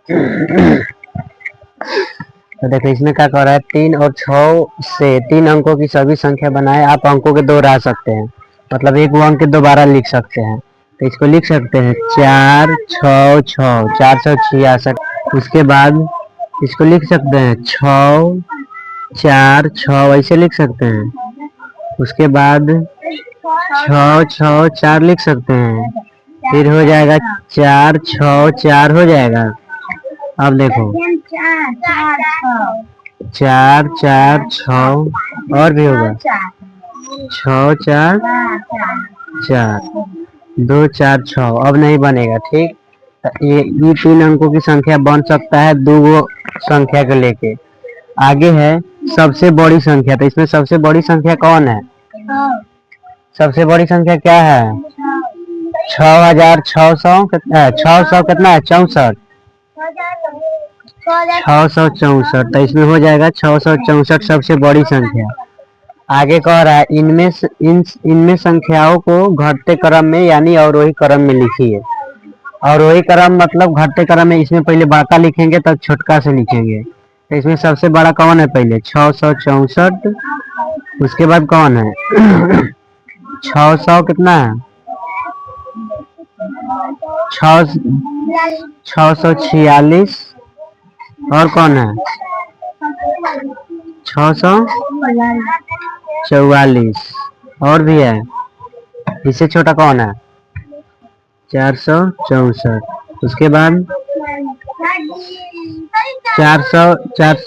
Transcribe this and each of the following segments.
तो देखो इसमें क्या कर रहा है, 3 और 6 से 3 अंकों की सभी संख्या बनाए। आप अंकों के दोहरा सकते हैं, मतलब एक वो अंक दोबारा लिख सकते हैं। तो इसको लिख सकते हैं 4 6 6 466। उसके बाद इसको लिख सकते हैं 6 4 6 ऐसे लिख सकते हैं। उसके बाद 6 6 4 लिख सकते हैं, फिर हो जाएगा 4 6 4 हो जाएगा। अब देखो 4 4 6 और भी होगा 6 4 4 2 4 6। अब नहीं बनेगा, ठीक। ये 3 अंकों की संख्या बन सकता है दो संख्या को लेके। आगे है सबसे बड़ी संख्या। तो इसमें सबसे बड़ी संख्या कौन है? सबसे बड़ी संख्या क्या है? 6600। 600 कितना है? 64। 664। तो इसमें हो जाएगा 664 सबसे बड़ी संख्या। आगे कह रहा है इनमें संख्याओं को घटते क्रम में यानी अवरोही क्रम में लिखिए। अवरोही क्रम मतलब घटते क्रम में, इसमें पहले बड़का लिखेंगे तब छोटका से लिखेंगे। तो इसमें सबसे बड़ा कौन है? पहले 664। उसके बाद कौन है? 600 कितना है? 646। और कौन है? 644। और भी है, इससे छोटा कौन है? 464। उसके बाद 466।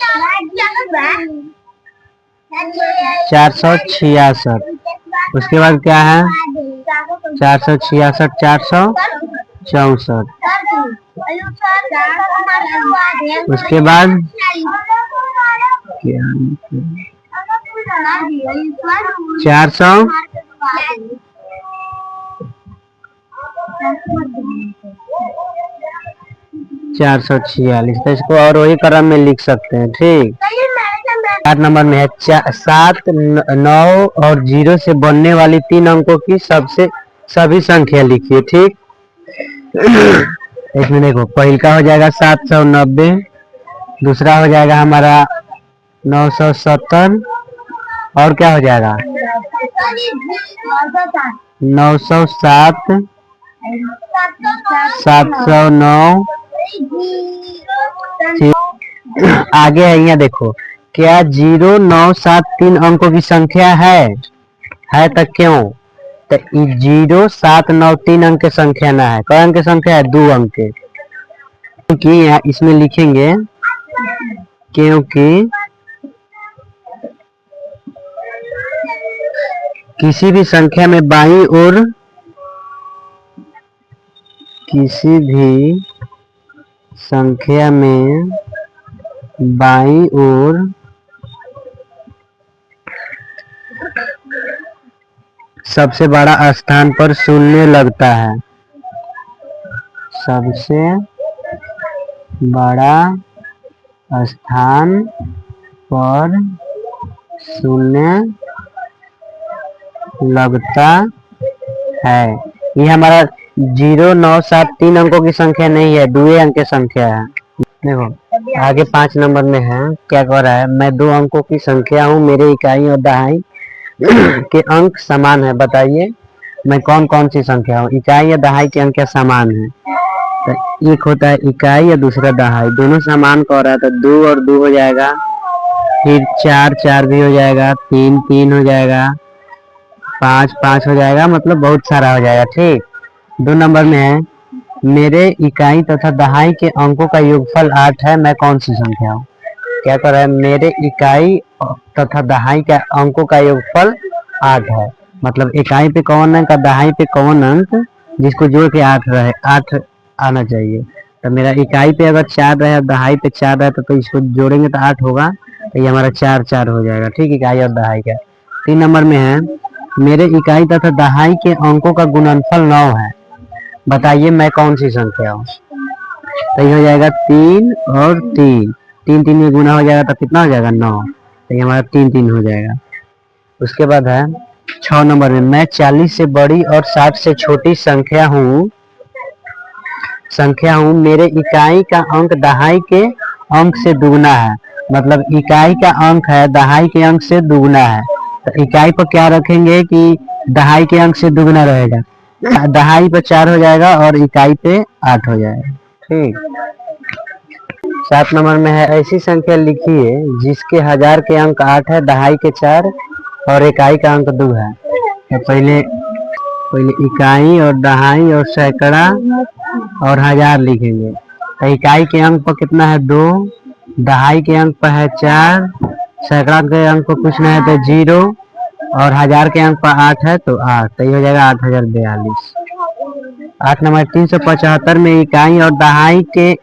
उसके बाद क्या है? 466 464। उसके बाद 400 446। तो इसको और वही क्रम में लिख सकते हैं, ठीक। 8 नंबर में है 7 9 और 0 से बनने वाली 3 अंकों की सभी संख्या लिखिए, ठीक। इसमें देखो पहल का हो जाएगा 790। दूसरा हो जाएगा हमारा 970। और क्या हो जाएगा? 907 709। आगे है यहाँ देखो, क्या 0 9 7 3 अंकों की संख्या है तो क्यों? तो 0 7 9 3 अंक की संख्या ना है। कौन अंक की संख्या है? 2 अंक के। क्योंकि इसमें लिखेंगे क्योंकि किसी भी संख्या में बाईं ओर सबसे बड़ा स्थान पर शून्य लगता है। सबसे बड़ा स्थान पर शून्य लगता है। ये हमारा 0 9 7 3 अंकों की संख्या नहीं है, 2 अंक की संख्या है। देखो आगे 5 नंबर में है, क्या कह रहा है? मैं 2 अंकों की संख्या हूँ, मेरे इकाई और दहाई के अंक समान है। बताइए मैं कौन कौन सी संख्या हूँ? इकाई या दहाई के अंक समान है। तो एक होता है इकाई या दूसरा दहाई, दोनों समान कह रहा है। तो 2 और 2 हो जाएगा, फिर 4 4 भी हो जाएगा, 3 3 हो जाएगा, 5 5 हो जाएगा, मतलब बहुत सारा हो जाएगा, ठीक। 2 नंबर में है मेरे इकाई तथा दहाई के अंकों का योगफल 8 है, मैं कौन सी संख्या हूँ? क्या कर रहा है? मेरे इकाई तथा दहाई का अंकों का योगफल 8 है, मतलब इकाई पे कौन अंक, दहाई पे कौन अंक, जिसको जोड़ के 8 रहे, 8 आना चाहिए। तो मेरा इकाई पे अगर 4 रहे, दहाई पे 4 रहे, तो इसको जोड़ेंगे तो 8 होगा। तो ये हमारा 4 4 हो जाएगा, ठीक, इकाई और दहाई का। 3 नंबर में है मेरे इकाई तथा दहाई के अंकों का गुणनफल 9 है, बताइए मैं कौन सी संख्या हूँ? तो ये हो जाएगा 3 और 3, 3 3 में गुना हो जाएगा तो कितना हो जाएगा? 9। तो ये हमारा 3 3 हो जाएगा। उसके बाद है 6 नंबर में मैं 40 से बड़ी और 60 से छोटी संख्या हूँ, संख्या हूँ, मेरे इकाई का अंक दहाई के अंक से दुगना है। मतलब इकाई का अंक है दहाई के अंक से दुगना है, तो इकाई पर क्या रखेंगे कि दहाई के अंक से दुगना रहेगा। दहाई पे 4 हो जाएगा और इकाई पे 8 हो जाएगा। ठीक। 7 नंबर में है, ऐसी संख्या लिखिए जिसके हजार के अंक 8 है, दहाई के 4 और इकाई का अंक 2 है। तो पहले इकाई और दहाई और सैकड़ा और हजार लिखेंगे। तो इकाई के अंक पर कितना है 2, दहाई के अंक पर है 4, सैकड़ा के अंक पर कुछ नहीं है तो 0 और हजार के अंक पर 8 है तो 8, तो ये हो जाएगा 8042। 8 नंबर 375 में इकाई और दहाई के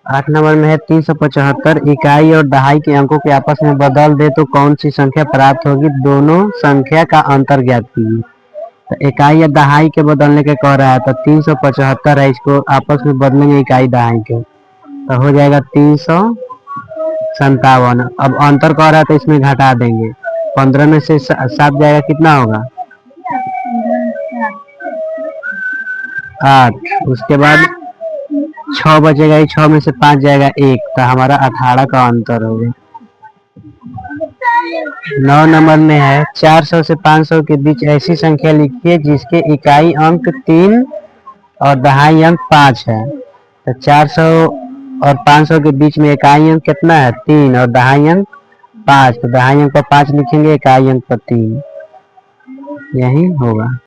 8 नंबर में है 375, इकाई और दहाई के अंकों के आपस में बदल दे तो कौन सी संख्या प्राप्त होगी। दोनों संख्या का अंतर ज्ञात कीजिए। तो इकाई या दहाई के बदलने के कह रहा है, तो 375 है, इसको आपस में बदलेंगे इकाई दहाई के तो हो जाएगा 357। अब अंतर कह रहा है तो इसमें घटा देंगे, 15 में से 7 जाएगा कितना होगा 8, उसके बाद 6 बचेगा, 6 में से 5 जाएगा 1, तो हमारा 18 का अंतर होगा। 9 नंबर में है, 400 से 500 के बीच ऐसी संख्या लिखिए जिसके इकाई अंक 3 और दहाई अंक 5 है। तो 400 और 500 के बीच में इकाई अंक कितना है 3 और दहाई अंक 5, तो दहाई अंक पर 5 लिखेंगे, इकाई अंक पर 3, यही होगा।